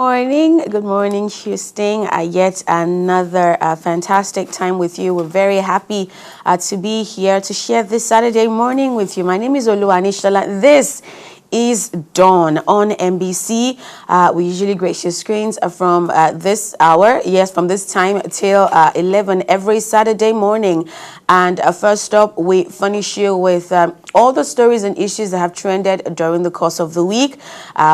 Good morning, Houston. Yet another fantastic time with you. We're very happy to be here to share this Saturday morning with you. My name is Laolu and Obi Emelonye. This is Dawn on MBC. We usually grace your screens from this hour, yes, from this time till 11 every Saturday morning. And first up, we furnish you with all the stories and issues that have trended during the course of the week.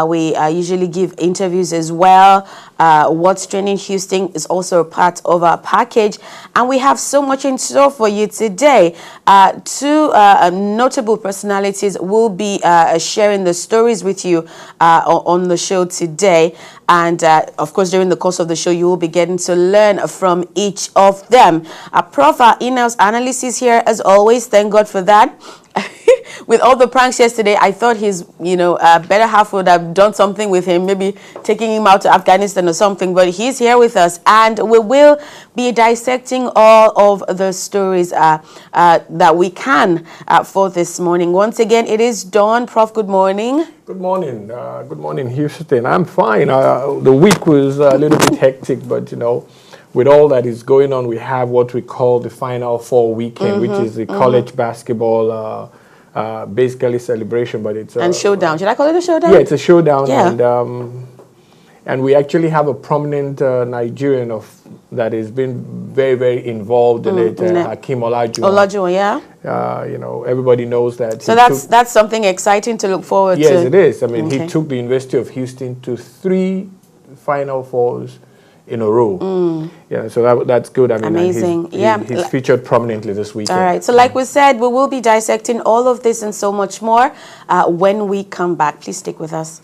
We usually give interviews as well. What's Trending Houston is also a part of our package. And we have so much in store for you today. Two notable personalities will be sharing the stories with you on the show today. And of course, during the course of the show, you will be getting to learn from each of them. Prof, our in-house analyst is here as always. Thank God for that. With all the pranks yesterday, I thought his, better half would have done something with him, maybe taking him out to Afghanistan or something. But he's here with us, and we will be dissecting all of the stories that we can for this morning. Once again, it is Dawn. Prof, good morning. Good morning. Good morning, Houston. I'm fine. The week was a little bit hectic, but, with all that is going on, we have what we call the Final Four weekend, which is the college basketball basically celebration, but it's and showdown. Should I call it a showdown? Yeah, it's a showdown. Yeah. And we actually have a prominent Nigerian that has been very, very involved in it, Hakeem Olajuwon. Olajuwon, yeah. Everybody knows that. So that's something exciting to look forward to. Yes, it is. I mean, he took the University of Houston to 3 Final Fours in a row. Yeah, so that's good. I mean, amazing. He's featured prominently this weekend. All right. So like we said, we will be dissecting all of this and so much more when we come back. Please stick with us.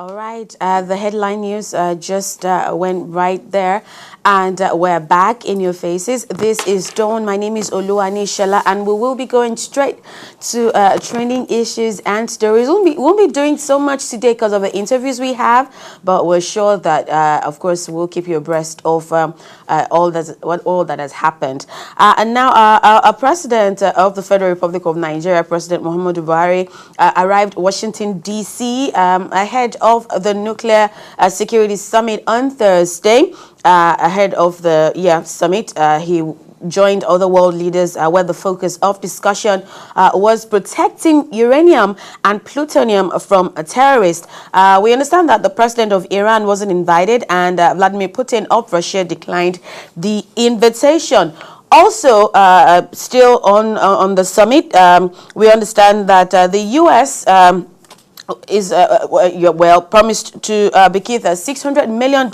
All right, the headline news just went right there, and we're back in your faces. This is Dawn. My name is Laolu and we will be going straight to trending issues and stories. Won't be doing so much today because of the interviews we have, but we're sure that, of course, we'll keep you abreast of all that has happened. And now, our president of the Federal Republic of Nigeria, President Muhammadu Buhari, arrived Washington, D.C. Ahead of the Nuclear Security Summit on Thursday. Ahead of the summit, he joined other world leaders where the focus of discussion was protecting uranium and plutonium from terrorists. We understand that the president of Iran wasn't invited, and Vladimir Putin of Russia declined the invitation. Also, still on the summit, we understand that the U.S. is promised to bequeath $600 million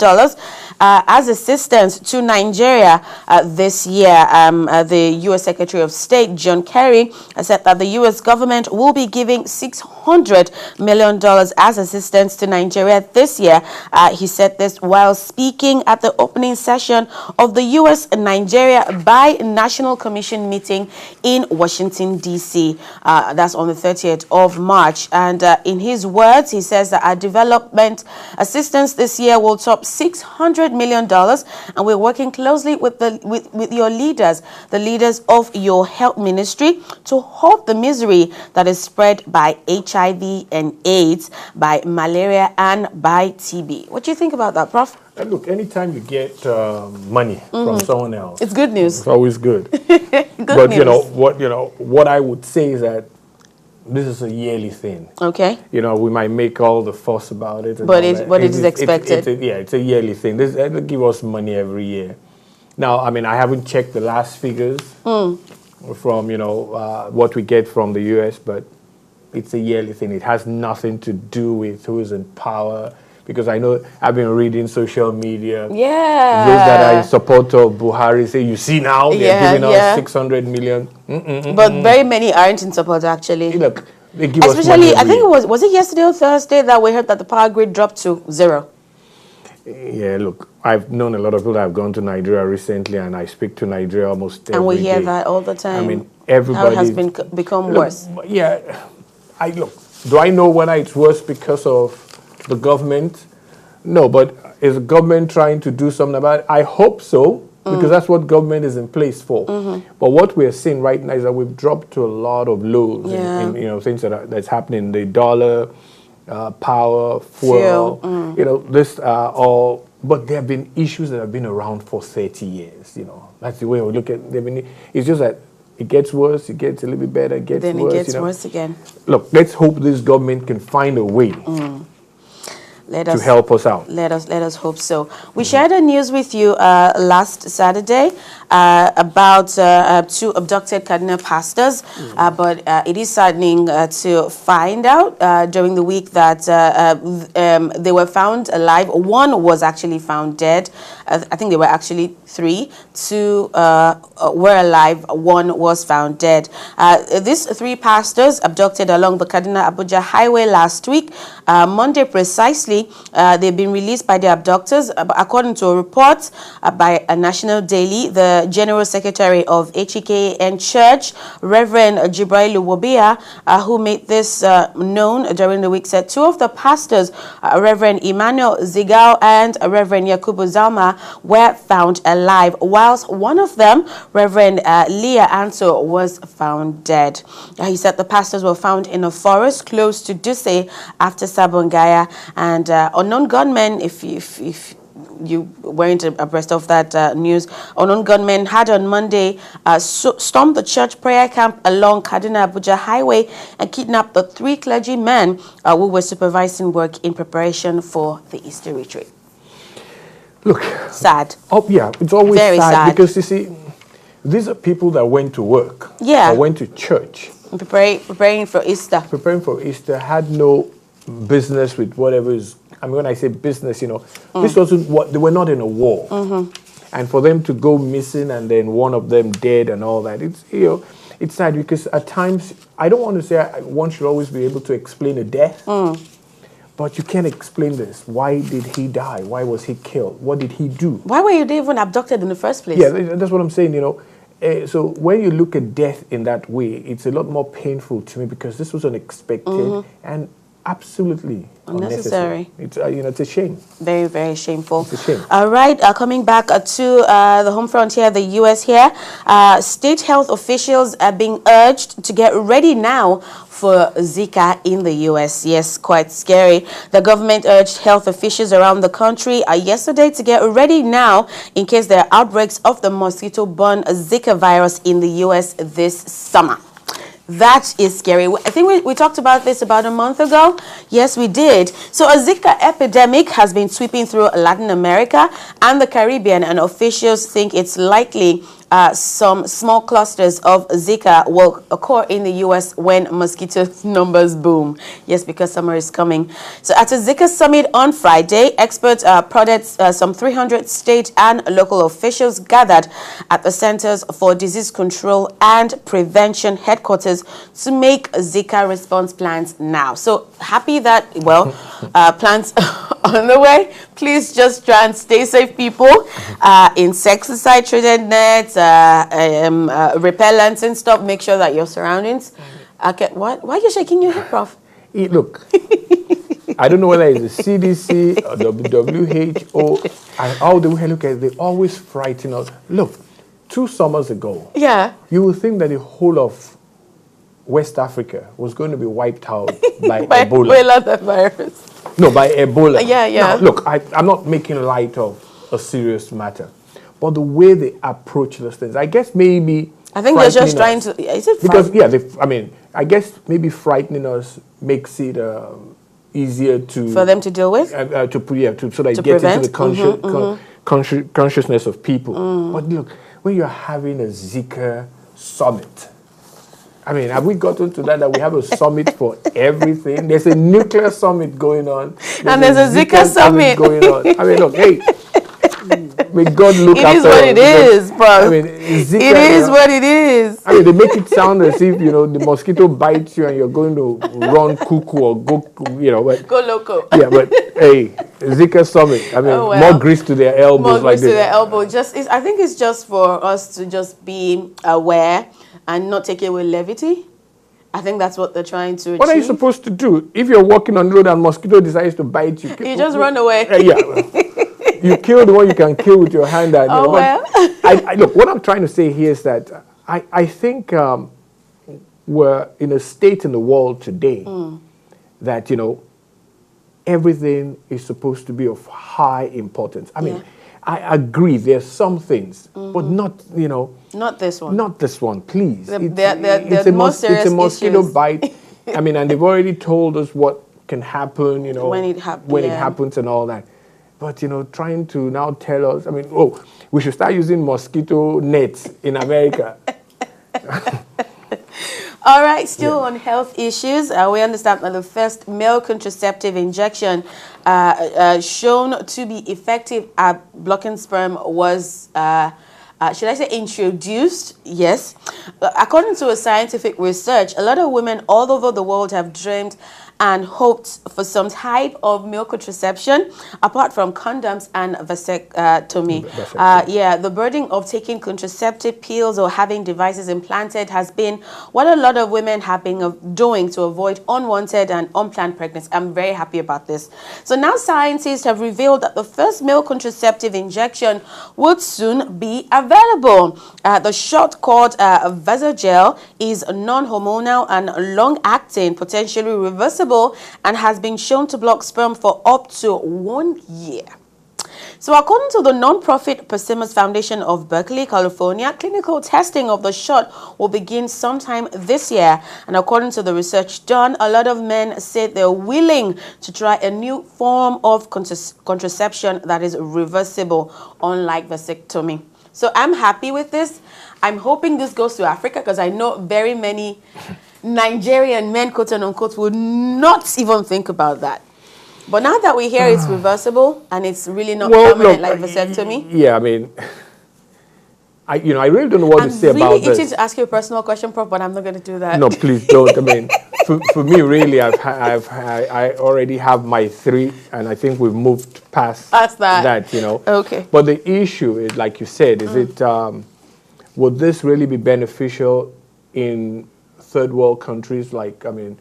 as assistance to Nigeria this year. The U.S. Secretary of State John Kerry said that the U.S. government will be giving $600 million as assistance to Nigeria this year. He said this while speaking at the opening session of the U.S.-Nigeria Bi-National Commission meeting in Washington, D.C. That's on the 30th of March. And in his words, he says that our development assistance this year will top $600 million, and we're working closely with your leaders, the leaders of your health ministry, to halt the misery that is spread by HIV and AIDS, by malaria, and by TB. What do you think about that, Prof? And look, anytime you get money from someone else, it's good news. It's always good. But news. What I would say is that this is a yearly thing. Okay. We might make all the fuss about it. But it is expected. It's a yearly thing. They give us money every year. Now, I mean, I haven't checked the last figures from, what we get from the U.S., but it's a yearly thing. It has nothing to do with who is in power. Because I know I've been reading social media. Yeah. Those that are in support of Buhari say, you see now, they're giving us 600 million. But very many aren't in support, actually. Look, they give us money. Especially, I think was it yesterday or Thursday that we heard that the power grid dropped to 0? Yeah, look, I've known a lot of people that have gone to Nigeria recently, and I speak to Nigeria almost every day. And we hear that all the time. I mean, everybody... How it has become worse. Yeah. Do I know whether it's worse because of the government? No, but is the government trying to do something about it? I hope so, because that's what government is in place for. But what we're seeing right now is that we've dropped to a lot of lows in things that's happening. The dollar, power, fuel. This all. But there have been issues that have been around for 30 years. That's the way we look at it. It's just that it gets worse, it gets a little bit better, it gets worse. Then it gets worse again. Look, let's hope this government can find a way to help us out. Let us hope so. We shared a news with you last Saturday about 2 abducted Cardinal pastors, but it is saddening to find out during the week that they were found alive. One was actually found dead. I think there were actually 3. 2 were alive. 1 was found dead. These 3 pastors abducted along the Kaduna-Abuja highway last week, Monday precisely. They've been released by the abductors. According to a report by a national daily, the General Secretary of HEKN Church, Reverend Jibril Wobia, who made this known during the week, said 2 of the pastors, Reverend Emmanuel Zigao and Reverend Yakubu Zalma, were found alive, whilst one of them, Reverend Leah Anso, was found dead. He said the pastors were found in a forest close to Duse after Sabongaya, and unknown gunmen, if you weren't abreast of that news, unknown gunmen had on Monday stormed the church prayer camp along Kaduna-Abuja highway and kidnapped the 3 clergymen who were supervising work in preparation for the Easter retreat. Look. Sad. Oh, yeah. It's always very sad. Because, you see, these are people that went to work. Yeah. Or went to church. Preparing for Easter. Preparing for Easter, had no business with whatever is... I mean, when I say business, this wasn't what... They were not in a war. And for them to go missing and then one of them dead and all that, it's sad because at times, I don't want to say one should always be able to explain a death. But you can't explain this. Why did he die? Why was he killed? What did he do? Why were you even abducted in the first place? Yeah, that's what I'm saying, you know. So when you look at death in that way, it's a lot more painful to me because this was unexpected and absolutely unnecessary. It's it's a shame. Very, very shameful. It's a shame. All right, coming back to the home front here, the U.S. here, state health officials are being urged to get ready now for Zika in the U.S. Yes, quite scary. The government urged health officials around the country yesterday to get ready now in case there are outbreaks of the mosquito-borne Zika virus in the U.S. this summer. That is scary. I think we talked about this about a month ago. Yes, we did. So a Zika epidemic has been sweeping through Latin America and the Caribbean, and officials think it's likely some small clusters of Zika will occur in the U.S. when mosquito numbers boom. Yes, because summer is coming. So at a Zika summit on Friday, experts prodded some 300 state and local officials gathered at the Centers for Disease Control and Prevention headquarters to make Zika response plans now. So happy that, well, plans on the way. Please just try and stay safe, people. Insecticide treated nets, repellents and stuff. Make sure that your surroundings. Okay, what? Why are you shaking your head, Prof? Look, I don't know whether it's the CDC or the WHO, and all the way I look at it, they always frighten us. Look, 2 summers ago, you would think that the whole of West Africa was going to be wiped out by Ebola. The virus. No, by Ebola. Yeah. Now, look, I'm not making light of a serious matter, but the way they approach those things, I guess maybe I think they're just trying to. Is it because I guess maybe frightening us makes it easier for them to deal with, so that it gets into the consciousness of people. But look, when you're having a Zika summit. I mean, have we gotten to that we have a summit for everything? There's a nuclear summit going on. There's a Zika summit going on. I mean, look, hey, may God look after us. It is what it is, bro. I mean, Zika, it is what it is. I mean, they make it sound as if, the mosquito bites you and you're going to run cuckoo or go, but, go loco. Yeah, but hey, Zika summit. I mean, more grease to their elbows. More grease to their elbow. I think it's just for us to just be aware and not take it with levity. I think that's what they're trying to achieve. What are you supposed to do? If you're walking on the road and mosquito decides to bite you, you just run away. You kill the one you can kill with your hand. And, look, what I'm trying to say here is that I think we're in a state in the world today that, everything is supposed to be of high importance. I mean, I agree, there's some things, but not, Not this one. Not this one, please. It's a mosquito bite. I mean, and they've already told us what can happen, when it happens and all that. But, trying to now tell us, I mean, we should start using mosquito nets in America. All right, still on health issues, we understand that the first male contraceptive injection shown to be effective at blocking sperm was, should I say, introduced? Yes. According to a scientific research, a lot of women all over the world have dreamed and hoped for some type of male contraception apart from condoms and vasectomy. The burden of taking contraceptive pills or having devices implanted has been what a lot of women have been doing to avoid unwanted and unplanned pregnancy. I'm very happy about this. So now scientists have revealed that the first male contraceptive injection would soon be available. The shot called Vasogel is non-hormonal and long-acting, potentially reversible, and has been shown to block sperm for up to 1 year. So according to the non-profit Persimmons Foundation of Berkeley, California, clinical testing of the shot will begin sometime this year. And according to the research done, a lot of men said they're willing to try a new form of contraception that is reversible, unlike vasectomy. So I'm happy with this. I'm hoping this goes to Africa because I know very many Nigerian men, quote and unquote, would not even think about that. But now that we hear it's reversible and it's really not permanent like vasectomy. Yeah, I mean, I really don't know what to say about this. I'm really itching to ask you a personal question, Prof, but I'm not going to do that. No, please don't. I mean, for me, really, I already have my 3, and I think we've moved past that, you know. Okay. But the issue is, like you said, is it would this really be beneficial in third world countries? Like, I mean,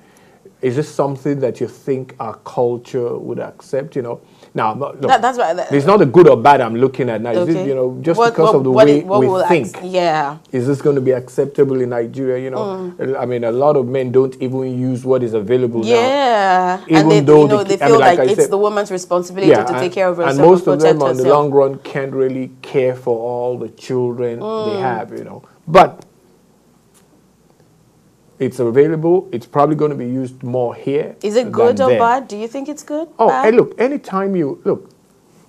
is this something that you think our culture would accept? You know, now look, that's right. There's not a good or bad I'm looking at now. Is it, you know, just because of the way we think? Yeah. Is this going to be acceptable in Nigeria? You know, I mean, a lot of men don't even use what is available now. Yeah, Even and they, though you know, they feel like it's the woman's responsibility to take care of herself. And most of them, on the long run, can't really care for all the children they have. You know, but it's available. It's probably going to be used more here. Is it good or bad? Do you think it's good? Oh, bad? Hey, look, anytime you look,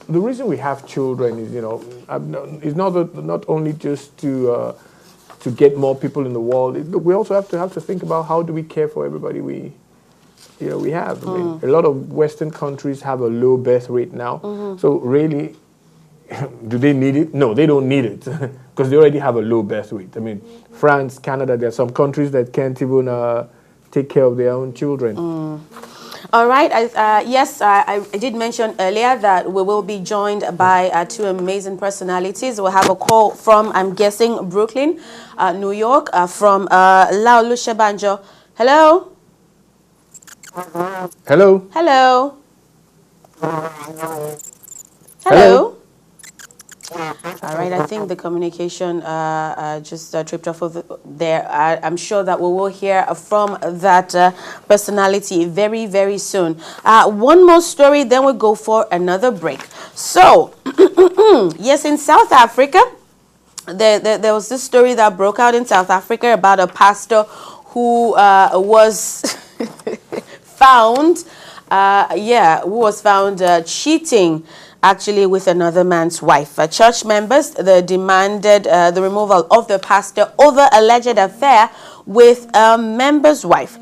the reason we have children is, you know, it's not only just to get more people in the world. We also have to think about how do we care for everybody we have. I mean, a lot of Western countries have a low birth rate now. So really, do they need it? No, they don't need it because they already have a low birth rate. I mean, France, Canada, there are some countries that can't even take care of their own children. All right. Yes, I did mention earlier that we will be joined by 2 amazing personalities. We'll have a call from, I'm guessing, Brooklyn, New York, from Laolu Shebanjo. Hello? Hello? Hello? Hello? All right, I think the communication just tripped off of there. I'm sure that we will hear from that personality very, very soon. One more story, then we'll go for another break. So, yes, in South Africa, there was this story that broke out in South Africa about a pastor who was found, cheating actually with another man's wife. Church members demanded the removal of the pastor over alleged affair with a member's wife.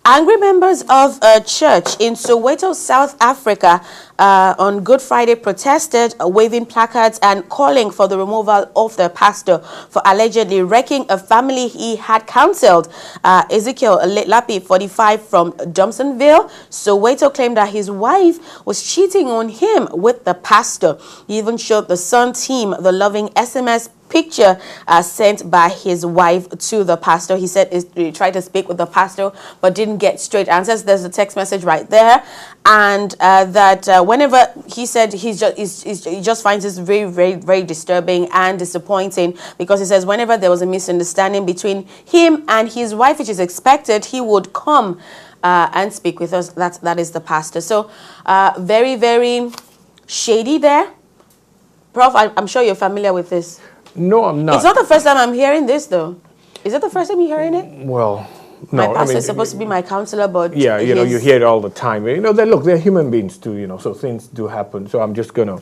Angry members of a church in Soweto, South Africa, on Good Friday protested, waving placards and calling for the removal of the pastor for allegedly wrecking a family he had counseled. Ezekiel Lapi, 45, from Domsonville, Soweto, claimed that his wife was cheating on him with the pastor. He even showed the Sun team the loving SMS picture sent by his wife to the pastor. He said he tried to speak with the pastor but didn't get straight answers. There's a text message right there, and that whenever he said he just finds this very, very, very disturbing and disappointing, because he says whenever there was a misunderstanding between him and his wife, which is expected, he would come and speak with us. That is the pastor. So very, very shady there. Prof, I'm sure you're familiar with this. No, I'm not. It's not the first time I'm hearing this, though. Is it the first time you're hearing it? Well, no. My pastor is supposed to be my counselor, but... Yeah, you know, you hear it all the time. You know, they're human beings too, you know, so things do happen. So I'm just going to...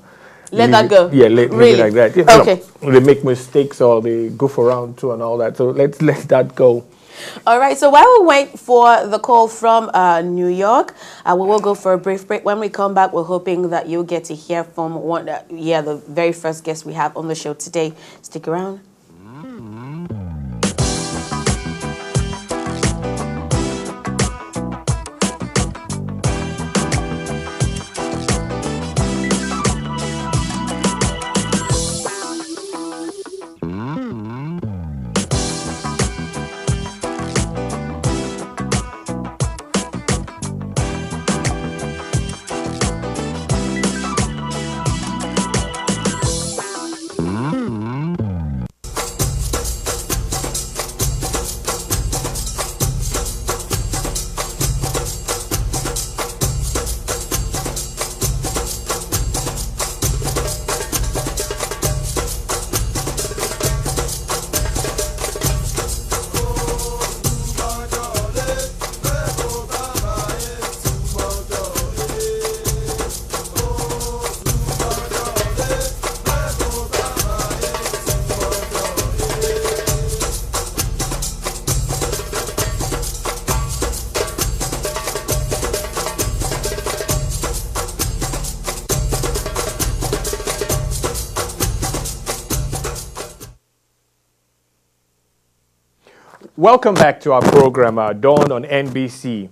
Let that go? Yeah, leave it like that. You know, okay. They make mistakes or they goof around too and all that. So let's let that go. All right, so while we wait for the call from New York, we will go for a brief break. When we come back, we're hoping that you'll get to hear from the very first guest we have on the show today. Stick around. Welcome back to our program, Dawn on NBC.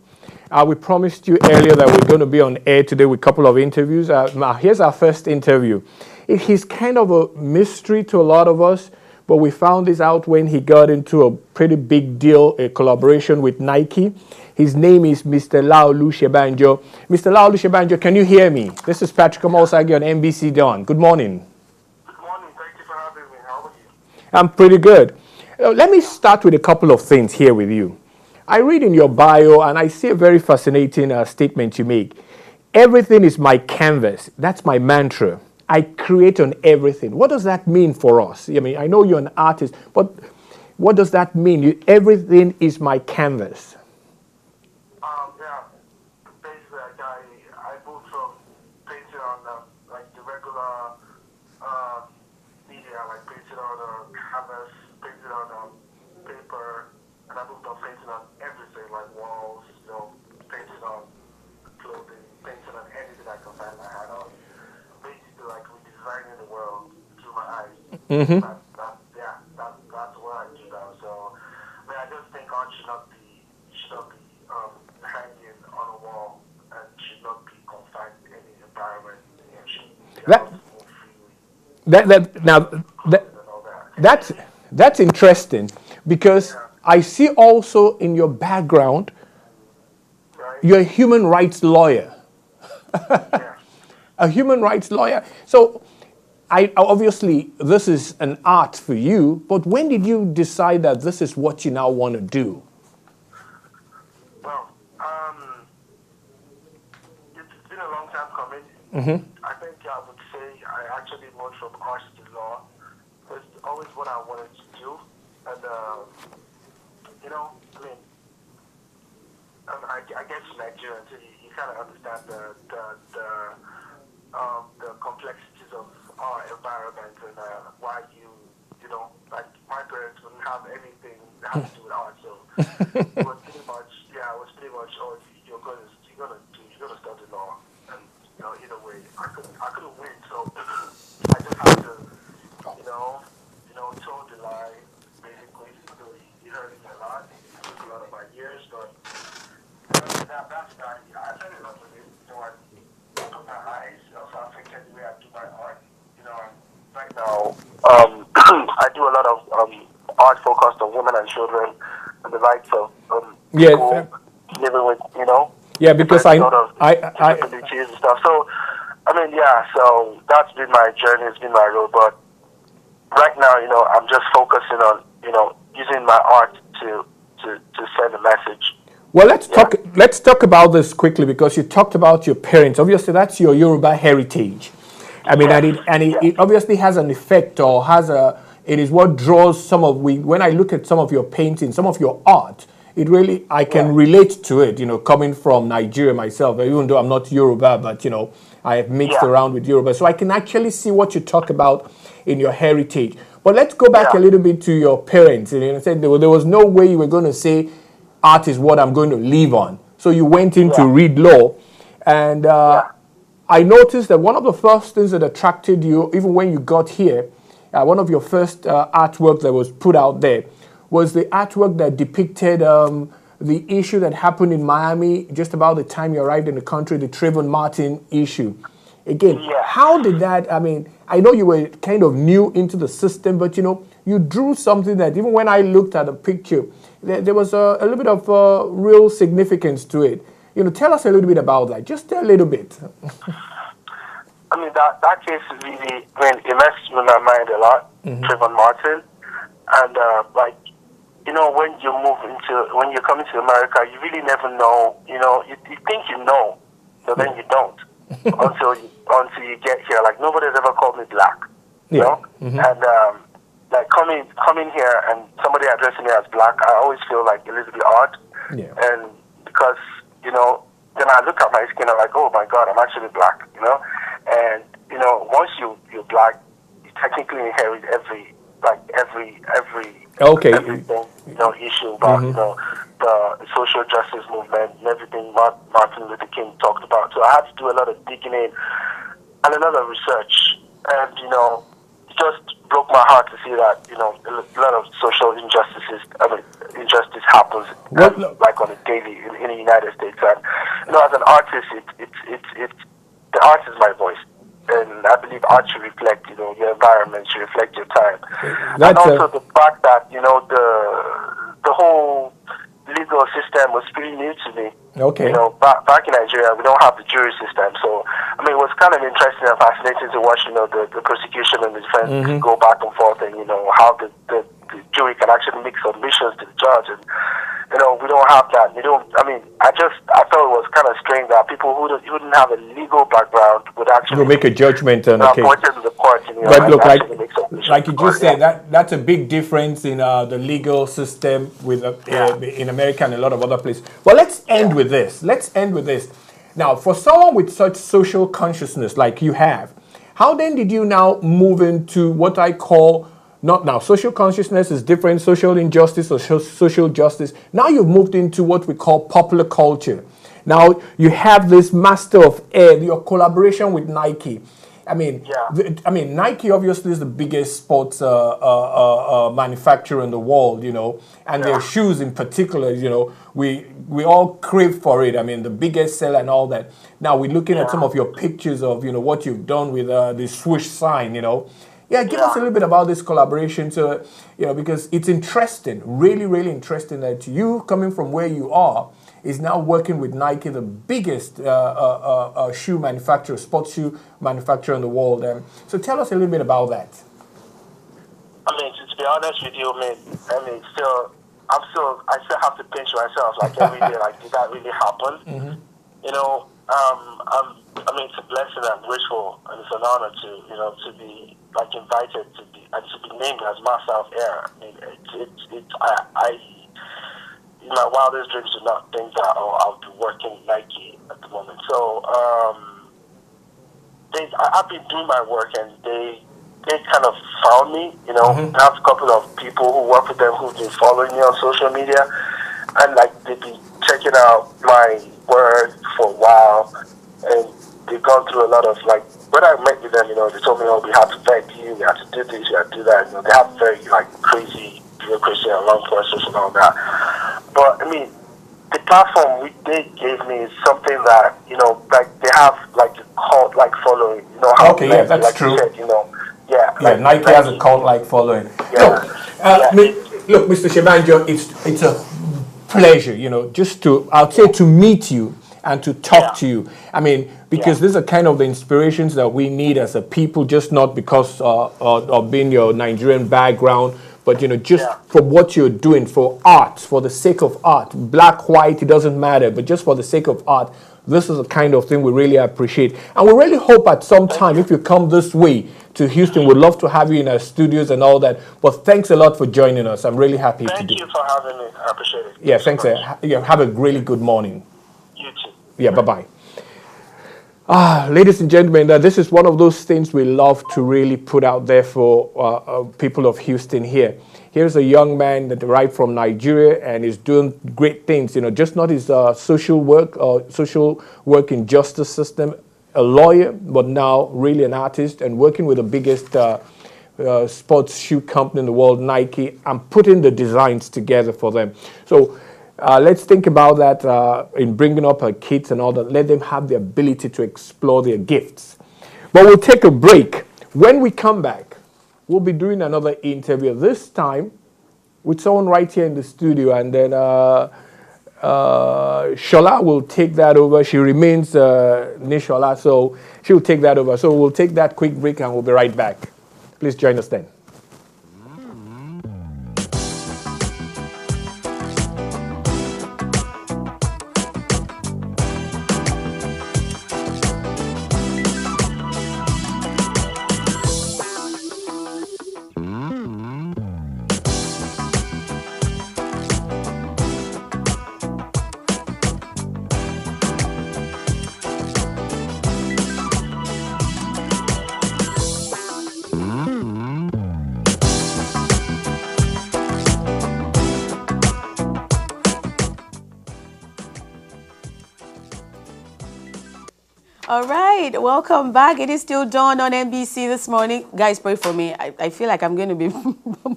We promised you earlier that we're going to be on air today with a couple of interviews. Now, here's our first interview. He's kind of a mystery to a lot of us, but we found this out when he got into a pretty big deal, a collaboration with Nike. His name is Mr. Laolu Shebanjo. Mr. Laolu Shebanjo, can you hear me? This is Patrick Omosagi on NBC Dawn. Good morning. Good morning. Thank you for having me. How are you? I'm pretty good. Let me start with a couple of things here with you. I read in your bio and I see a very fascinating statement you make. Everything is my canvas. That's my mantra. I create on everything. What does that mean for us? I mean, I know you're an artist, but what does that mean? Everything is my canvas. Yeah. Basically, I moved from painting on like the regular media, like painting on canvas, painting on paper, and I moved on painting on everything, like walls, painting on clothing, painting on anything I can find my hand on. Basically, like redesigning the world through my eyes. Mm-hmm. That's what I do now. So, I mean, I just think art should not be hanging on a wall and should not be confined to any environment. It should be able to move freely. That's interesting because I see also in your background, Right? you're a human rights lawyer. Yeah. A human rights lawyer. So, I obviously this is an art for you. But when did you decide that this is what you now want to do? Well, it's been a long time coming. Mm-hmm. I think I would say I actually moved from arts to law. It's always what I wanted to do, and I guess in Nigeria, so you kind of understand the complexities of our environment and why like my parents wouldn't have anything that had to do with art. So it was pretty much, oh, you're gonna study law, and either way, I couldn't win. So I just had to, toe the line, basically. So you heard it a lot. It took a lot of my years, but that's that. I fell in love with it. I opened my eyes, also affected the way I do my art. Right now, I do a lot of art focused on women and children and the rights of people living with, Yeah, because I disabilities and stuff. So, so that's been my journey, it's been my road. But right now, I'm just focusing on, using my art to send a message. Well, let's talk about this quickly because you talked about your parents. Obviously, that's your Yoruba heritage. I mean, it obviously has an effect or it is what draws when I look at some of your paintings, some of your art, I can relate to it, coming from Nigeria myself, even though I'm not Yoruba, but, I have mixed around with Yoruba. So I can actually see what you talk about in your heritage. But let's go back a little bit to your parents. Said there was no way you were going to say art is what I'm going to live on. So you went in to read law. And I noticed that one of the first things that attracted you, even when you got here, one of your first artwork that was put out there was the artwork that depicted the issue that happened in Miami just about the time you arrived in the country, the Trayvon Martin issue. Again, how did that, I mean, I know you were kind of new into the system, but you drew something that even when I looked at the picture, there was a little bit of real significance to it. Tell us a little bit about that, just a little bit. I mean, that case really, it messed with my mind a lot, Trayvon Martin. And, when you're coming to America, you really never know, you think you know, so then you don't until you get here. Like, nobody's ever called me black, you know? Mm-hmm. And, like, coming here and somebody addressing me as black, I always feel like a little bit odd. Yeah. And because, then I look at my skin, I'm like, oh my God, I'm actually black, And, once you're black, you technically inherit everything, issue about, the social justice movement and everything Martin Luther King talked about. So I had to do a lot of digging in and a lot of research. And, just broke my heart to see that, you know, a lot of social injustice happens like on a daily in the United States. And you know, as an artist, it's the art is my voice, and I believe art should reflect, you know, your environment, should reflect your time, and also the fact that, you know, the whole legal system was pretty new to me. Okay. You know, back in Nigeria, we don't have the jury system, so I mean, it was kind of interesting and fascinating to watch, you know, the prosecution and the defense go back and forth, and you know how the jury can actually make submissions to the judge, and you know, we don't have that. We don't. I mean, I thought it was kind of strange that people who didn't have a legal background would actually make a judgment on a case. Appointed to the court, you know, but look, like you just said, that's a big difference in the legal system with in America and a lot of other places. Well, let's end with this. Let's end with this. Now, for someone with such social consciousness like you have, how then did you now move into what I call, not now, social consciousness is different, social injustice or social justice. Now you've moved into what we call popular culture. Now you have this master of air, your collaboration with Nike. I mean, Nike obviously is the biggest sports manufacturer in the world, you know, and their shoes in particular, you know, we all crave for it. I mean, the biggest seller and all that. Now we're looking at some of your pictures of, you know, what you've done with the swoosh sign, you know. Yeah, give us a little bit about this collaboration, so, you know, because it's interesting, really, really interesting that you, coming from where you are, is now working with Nike, the biggest shoe manufacturer, sports shoe manufacturer in the world. So tell us a little bit about that. I mean, to be honest with you, I still have to pinch myself, like every day, like, did that really happen? You know, I mean, it's a blessing. I'm grateful, and it's an honor to, you know, to be like invited to be named as Master of Air. I mean, in my wildest dreams did not think that I'll be working with Nike at the moment. So I've been doing my work, and they kind of found me. You know, I have a couple of people who work with them who've been following me on social media, and like they've been checking out my work for a while, and they've gone through a lot of, like, when I met with them, you know, they told me, oh, we have to vet you, we have to do this, we have to do that. You know, they have very, like, crazy bureaucracy and long process and all that. But, I mean, the platform they gave me is something that, you know, like, they have, like, a cult-like following. You know how that's like true. You said, you know, like Nike has a cult-like following. Yeah. Look, Mr. Shebanjo, it's a pleasure, you know, just to meet you and to talk to you. I mean, because these are kind of the inspirations that we need as a people, just not because of being your Nigerian background, but, you know, just for what you're doing for art, for the sake of art. Black, white, it doesn't matter, but just for the sake of art, this is the kind of thing we really appreciate. And we really hope at some time, if you come this way to Houston, we'd love to have you in our studios and all that. But thanks a lot for joining us. I'm really happy to do it. Thank you for having me. I appreciate it. Yeah, thanks. Have a really good morning. You too. Yeah, bye-bye. Ladies and gentlemen, this is one of those things we love to really put out there for people of Houston here. Here's a young man that arrived from Nigeria and is doing great things, you know, just not his social work in justice system, a lawyer, but now really an artist and working with the biggest sports shoe company in the world, Nike, and putting the designs together for them. So let's think about that in bringing up our kids and all that. Let them have the ability to explore their gifts. But we'll take a break. When we come back, we'll be doing another interview, this time with someone right here in the studio. And then Shola will take that over. She remains Nishola, so she'll take that over. So we'll take that quick break and we'll be right back. Please join us then. All right, welcome back. It is still dawn on MBC this morning. Guys, pray for me. I feel like I'm going to be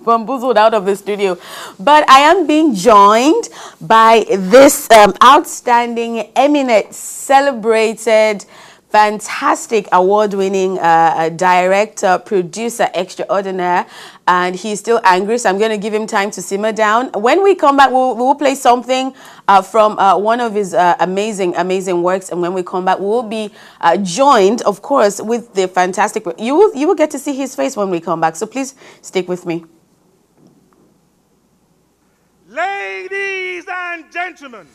bamboozled out of the studio. But I am being joined by this outstanding, eminent, celebrated, fantastic award-winning director, producer extraordinaire, and he's still angry, so I'm going to give him time to simmer down. When we come back, we'll play something from one of his amazing works, and when we come back, we'll be joined, of course, with the fantastic... You will get to see his face when we come back, so please stick with me. Ladies and gentlemen,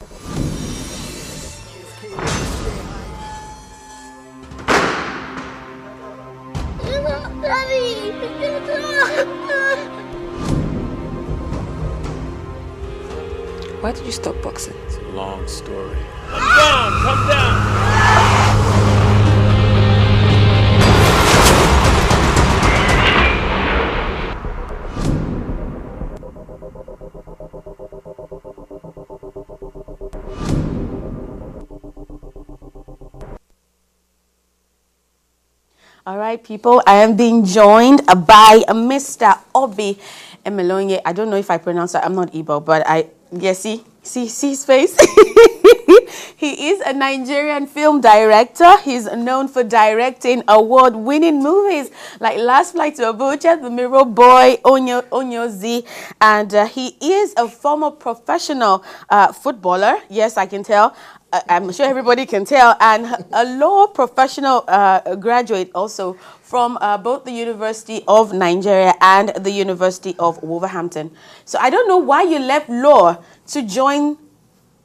why did you stop boxing? it's a long story. Come down, come down. All right, people, I am being joined by Mr. Obi Emelonye. I don't know if I pronounce that. I'm not Igbo, but see his face. He is a Nigerian film director. He's known for directing award-winning movies like Last Flight to Abuja, The Mirror Boy, Onyozi, and he is a former professional footballer. Yes, I can tell. I'm sure everybody can tell, and a law professional graduate also from both the University of Nigeria and the University of Wolverhampton. So I don't know why you left law to join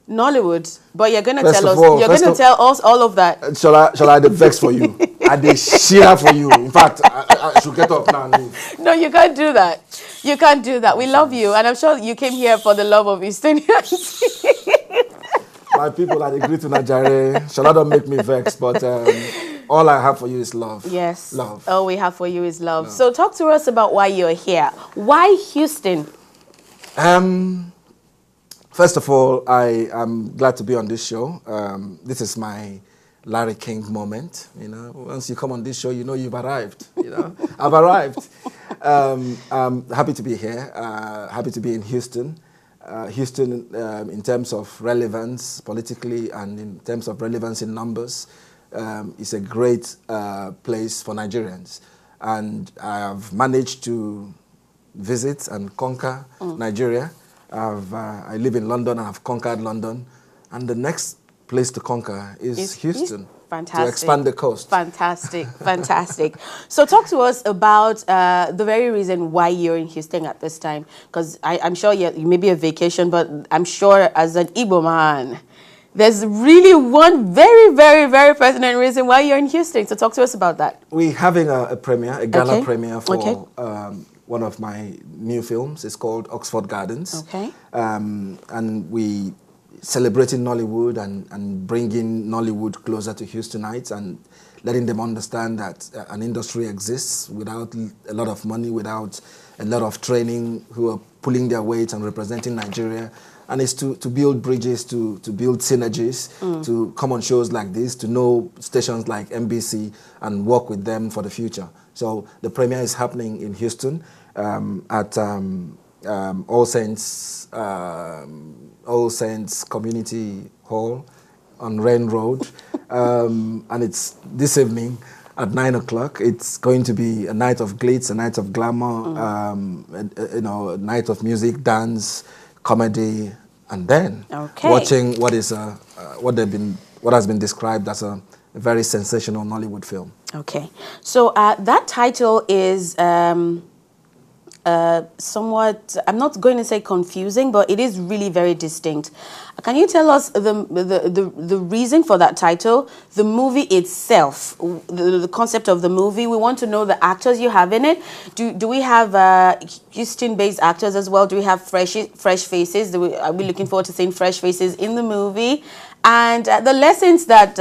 Nollywood, but you're going to tell us. You're going to tell us all of that. Shall I vex for you? I did share for you. In fact, I should get up now and leave. No, you can't do that. You can't do that. We love you, and I'm sure you came here for the love of Eastonians. My people are agreed to Nigeria. Shall I don't make me vex? But all I have for you is love. Yes. Love. All we have for you is love. So talk to us about why you're here. Why Houston? First of all, I am glad to be on this show. This is my Larry King moment. You know, once you come on this show, you know you've arrived. You know, I've arrived. I'm happy to be here. Happy to be in Houston. Houston, in terms of relevance politically and in terms of relevance in numbers, is a great place for Nigerians. And I have managed to visit and conquer Nigeria. I live in London and I've conquered London. And the next place to conquer is Houston. Fantastic. To expand the coast. Fantastic, fantastic. So talk to us about the very reason why you're in Houston at this time. Because I'm sure you may be a vacation, but I'm sure as an Igbo man, there's really one very, very, very pertinent reason why you're in Houston. So talk to us about that. We're having a premiere, a gala premiere for one of my new films. It's called Oxford Gardens. Okay. And we celebrating Nollywood and bringing Nollywood closer to Houstonites and letting them understand that an industry exists without a lot of money, without a lot of training, who are pulling their weight and representing Nigeria. And it's to build bridges, to build synergies, to come on shows like this, to know stations like MBC and work with them for the future. So the premiere is happening in Houston at All Saints Community Hall on Rain Road. And it's this evening at 9 o'clock. It's going to be a night of glitz, a night of glamour, a night of music, dance, comedy, and then watching what is what has been described as a very sensational Nollywood film. Okay, so that title is somewhat, I'm not going to say confusing, but it is really very distinct. Can you tell us the reason for that title, the movie itself, the concept of the movie? We want to know the actors you have in it. Do we have Houston-based actors as well? Do we have fresh faces? Are we looking forward to seeing fresh faces in the movie? And the lessons that,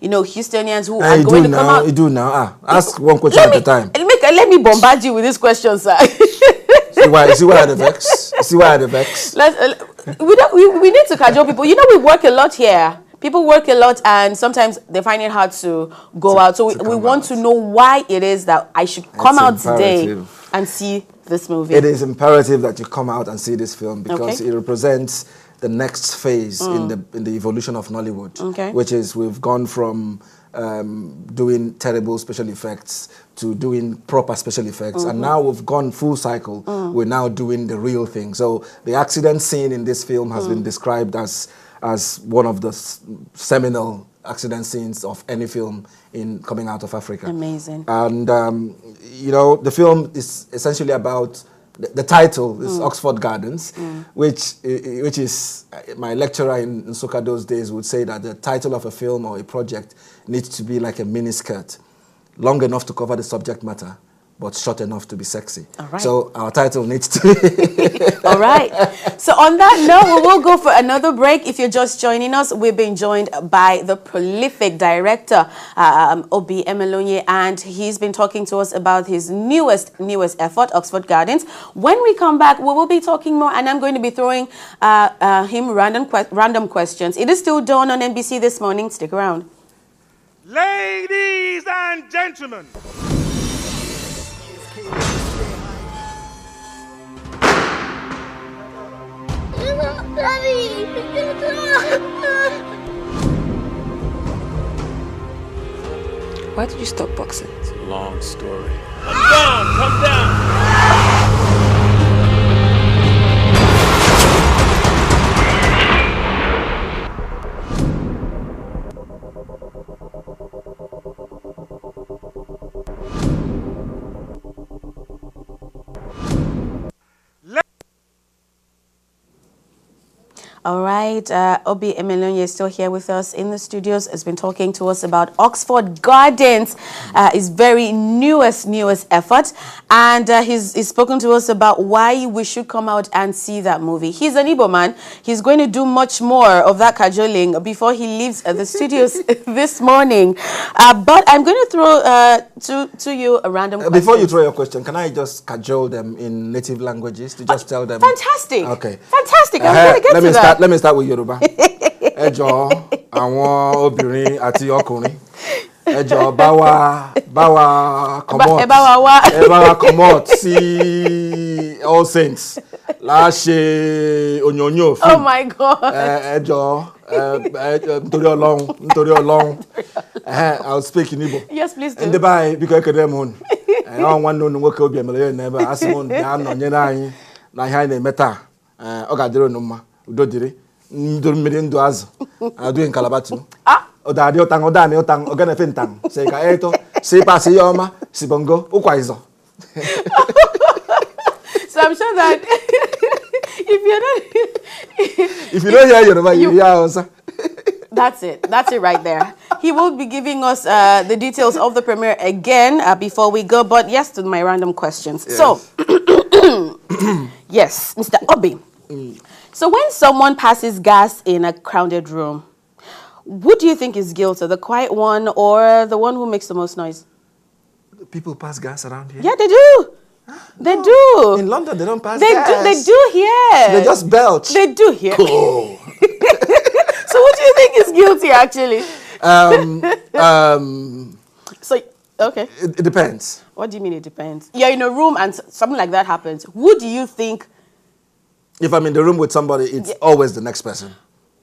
Houstonians who are going to come out... You do now. Ask one question at a time. Let me bombard you with this question, sir. See why I the vex? See why I the vex? We need to cajole people. You know, we work a lot here. people work a lot and sometimes they find it hard to go out. So we want to know why it is that I should come out today and see this movie. It is imperative that you come out and see this film because it represents the next phase in the evolution of Nollywood, which is we've gone from doing terrible special effects to doing proper special effects, and now we've gone full cycle. We're now doing the real thing. So the accident scene in this film has been described as one of the seminal accident scenes of any film in coming out of Africa. Amazing. And you know, the film is essentially about the title is Oxford Gardens, which is my lecturer in Nsukka those days would say that the title of a film or a project needs to be like a miniskirt, long enough to cover the subject matter, but short enough to be sexy. All right. So our title needs to be... All right. So on that note, we will go for another break. If you're just joining us, we've been joined by the prolific director, Obi Emelonye, and he's been talking to us about his newest effort, Oxford Gardens. When we come back, we will be talking more, and I'm going to be throwing him random questions. It is still Dawn on MBC this morning. Stick around. Ladies and gentlemen. Why did you stop boxing? It's a long story. Come down, come down. All right, Obi Emelonye is still here with us in the studios. Has been talking to us about Oxford Gardens, his very newest effort, and he's spoken to us about why we should come out and see that movie. He's an Igbo man. He's going to do much more of that cajoling before he leaves the studios this morning. But I'm going to throw to you a random question. Before you throw your question, can I just cajole them in native languages to just tell them? Fantastic. Okay. Fantastic. I'm going to get to that. Let me start with Yoruba. Ẹjọ́ àwọn obìnrin àti ọkùnrin. Ẹjọ́ báwa comot sí All Saints. Láṣẹ onyonyo film. Oh my God. Ẹjọ́ nítorí Ọlọ́run. I'll speak in Igbo. Yes, please do. Ndị be anyị biko ekele m unu. Nwanne unu nwoke Obi Emelonye n'ebe a asị m bịa nọnyere anyị na ihe anyị na-eme taa. Ọ ga-adịrị unu mma. Udo dịrị. Ndụ mmiri ndụ azụ. Adụ in Kalabatu. Odadi otang odani otang ogana fentang. Say ka eto si pasi yoma si bongo ukwa izo. So I'm sure that if you don't hear Yoruba, you hear also. That's it. That's it right there. He will be giving us the details of the premiere again before we go. But yes, to my random questions. Yes. So, yes, Mr. Obi. So when someone passes gas in a crowded room, who do you think is guilty? The quiet one or the one who makes the most noise? People pass gas around here? Yeah, they do. They do. In London, they don't pass gas. They do here. They just belch. They do here. Cool. So what do you think is guilty, actually? So, okay. It depends. What do you mean it depends? You're in a room and something like that happens. Who do you think? If I'm in the room with somebody, it's always the next person.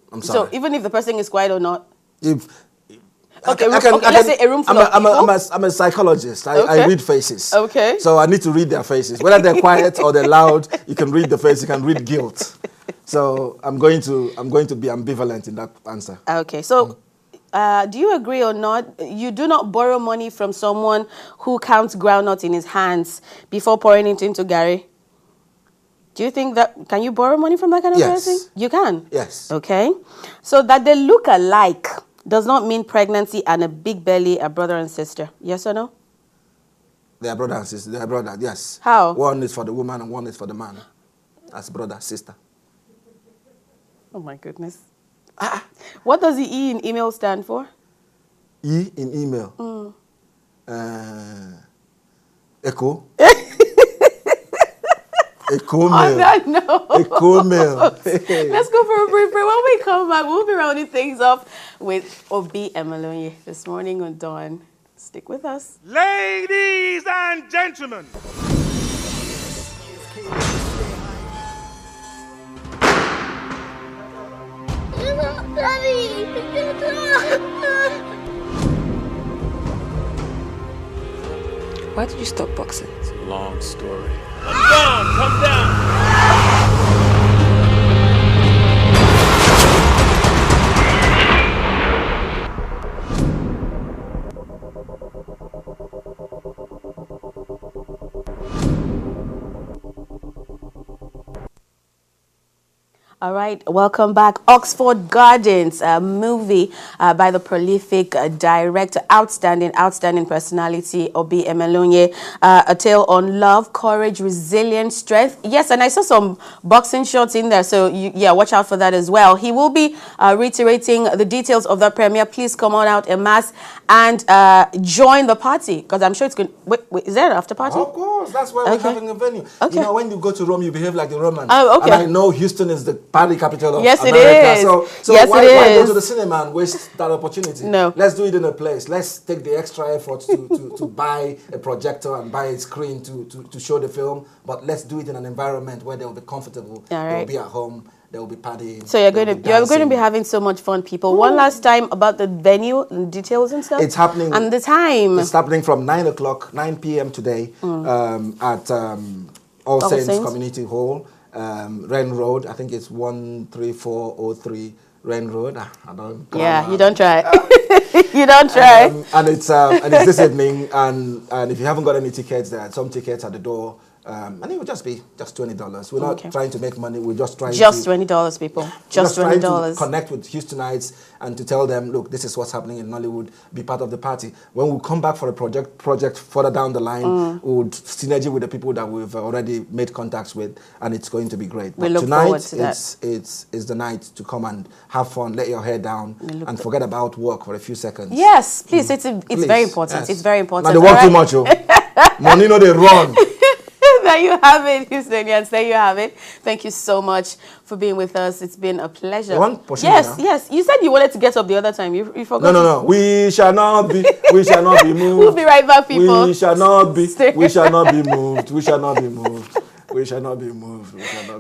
I'm sorry. So even if the person is quiet or not? If Okay, let's say a room full of people. I'm a psychologist. I read faces. Okay. So I need to read their faces. Whether they're quiet or they're loud, you can read the face, you can read guilt. So I'm going to be ambivalent in that answer. Okay. So do you agree or not? You do not borrow money from someone who counts groundnuts in his hands before pouring it into Gary? Do you think that, can you borrow money from that kind of person? You can? Yes. Okay. So that they look alike does not mean pregnancy and a big belly are brother and sister. Yes or no? They are brother and sister. They are brother, yes. How? One is for the woman and one is for the man. That's brother, sister. Oh my goodness. What does the E in email stand for? E in email? Echo. A cool On meal. that note, A cool meal. let's go for a brief break. When we come back, we'll be rounding things off with Obi Emelonye this morning on Dawn. Stick with us. Ladies and gentlemen. Why did you stop boxing? It's a long story. Come down, come down. All right, welcome back. Oxford Gardens, a movie by the prolific director, outstanding personality, Obi Emelonye. A tale on love, courage, resilience, strength. Yes, and I saw some boxing shots in there, so yeah, watch out for that as well. He will be reiterating the details of the premiere. Please come on out en masse and join the party, because I'm sure it's going. Wait, is there an after party? Of course, that's why we're having a venue. Okay. You know, when you go to Rome, you behave like the Romans. Oh, okay. And I know Houston is the party capital of Yes, it America. is. So Yes, why it go is. to the cinema and waste that opportunity? No. Let's do it in a place. Let's take the extra effort to buy a projector and buy a screen to show the film. But let's do it in an environment where they'll be comfortable. All right. They'll be at home. They'll be partying. So you're going to be having so much fun, people. One last time about the venue and details and stuff. It's happening. And the time. It's happening from 9 p.m. today at All Saints Community Hall, Ren Road. I think it's 13403 Ren Road. I don't. Yeah, you don't try. You don't try. And it's this evening. And if you haven't got any tickets, there are some tickets at the door. And it will just be just $20. We're not trying to make money. We're just trying just to $20, people. Just trying $20. to connect with Houstonites and to tell them, look, this is what's happening in Nollywood. Be part of the party. When we come back for a project further down the line, we would synergy with the people that we've already made contacts with, and it's going to be great. We But look tonight, forward to that. it's the night to come and have fun, let your hair down, and forget about work for a few seconds. Yes, please. It's very important. Yes. It's very important. Now they work too much, oh. Money no they run. There you have it, Houstonians. There you have it. Thank you so much for being with us. It's been a pleasure. Yes. You said you wanted to get up the other time. You forgot. No. We shall not be moved. We'll be right back, people. We shall not be moved. We shall not be moved. We shall not be moved. We shall not be moved.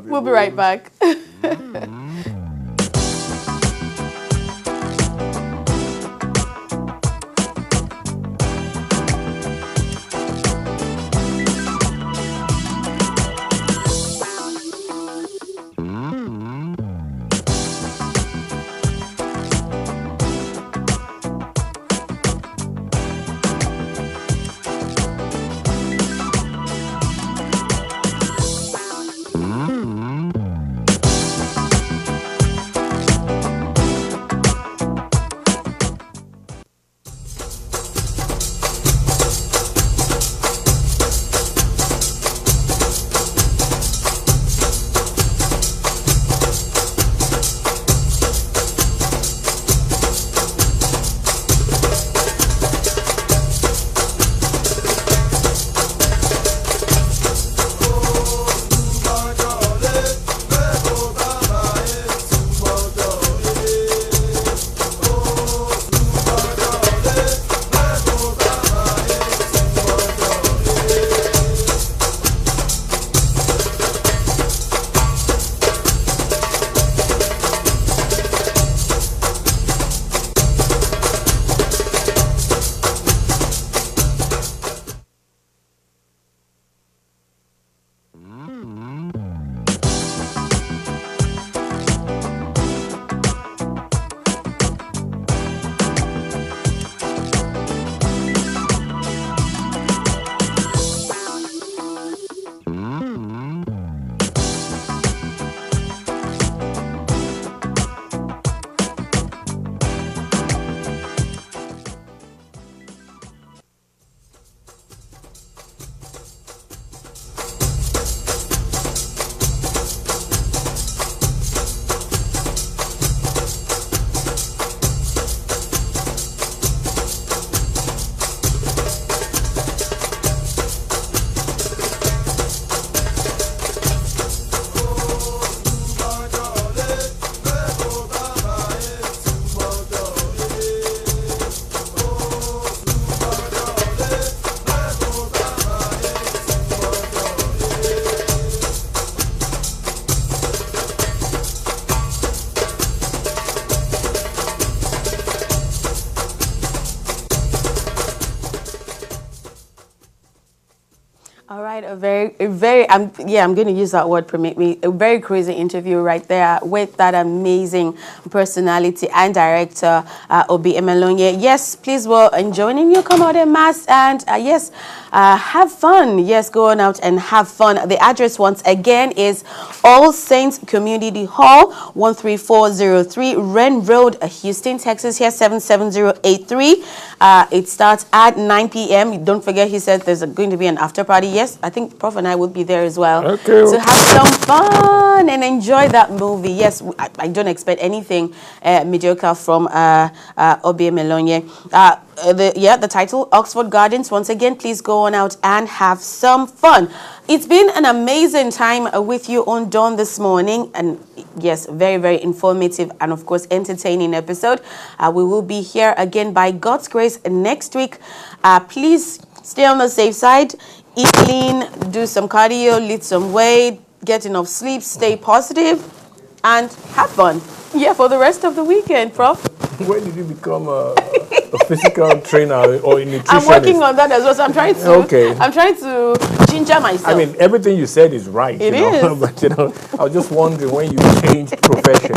We'll be right back. Right, I'm going to use that word, permit me. A very crazy interview right there with that amazing personality and director, Obi Emelonye. Yes, please, well, and joining you, come out en masse and yes, have fun. Yes, go on out and have fun. The address once again is All Saints Community Hall, 13403 Wren Road, Houston, Texas. Here, 77083. It starts at 9 p.m. Don't forget, he said there's going to be an after party. Yes, I think Prof and I will be there as well. Okay. So have some fun and enjoy that movie. Yes, I don't expect anything mediocre from Obi Emelonye. The title, Oxford Gardens. Once again, please go on out and have some fun. It's been an amazing time with you on Dawn this morning. And yes, very, very informative and, of course, entertaining episode. We will be here again by God's grace next week. Please stay on the safe side. Eat clean, do some cardio, lift some weight, get enough sleep, stay positive, and have fun. Yeah, for the rest of the weekend, Prof. When did you become a physical trainer or a nutritionist? I'm working on that as well, so I'm trying to ginger myself. I mean, everything you said is right. It is. But, I was just wondering when you changed profession.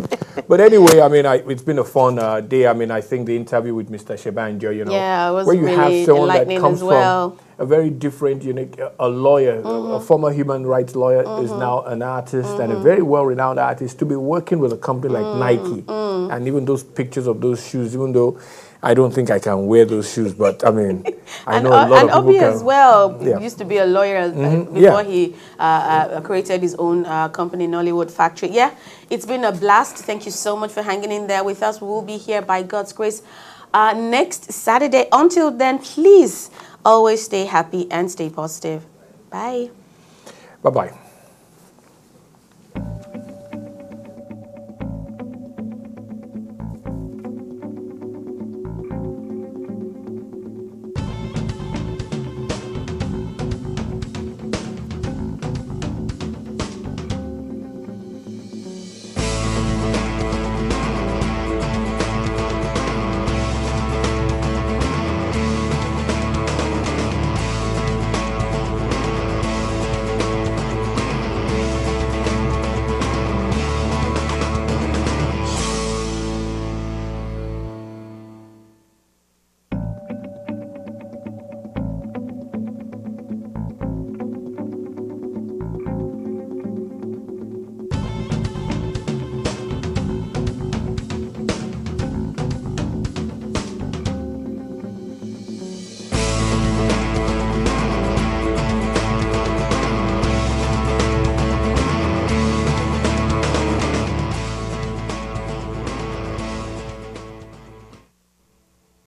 But anyway, I mean, it's been a fun day. I mean, I think the interview with Mr. Shebanjo, yeah, it was where you really have someone that comes as well. from a very different, unique, a lawyer, a former human rights lawyer, is now an artist and a very well-renowned artist, to be working with a company like Nike. And even those pictures of those shoes, even though I don't think I can wear those shoes, but I mean, I know a lot of people Obi can. as well, Yeah. used to be a lawyer before he created his own company, Nollywood Factory. Yeah, it's been a blast. Thank you so much for hanging in there with us. We will be here by God's grace next Saturday. Until then, please always stay happy and stay positive. Bye. Bye-bye.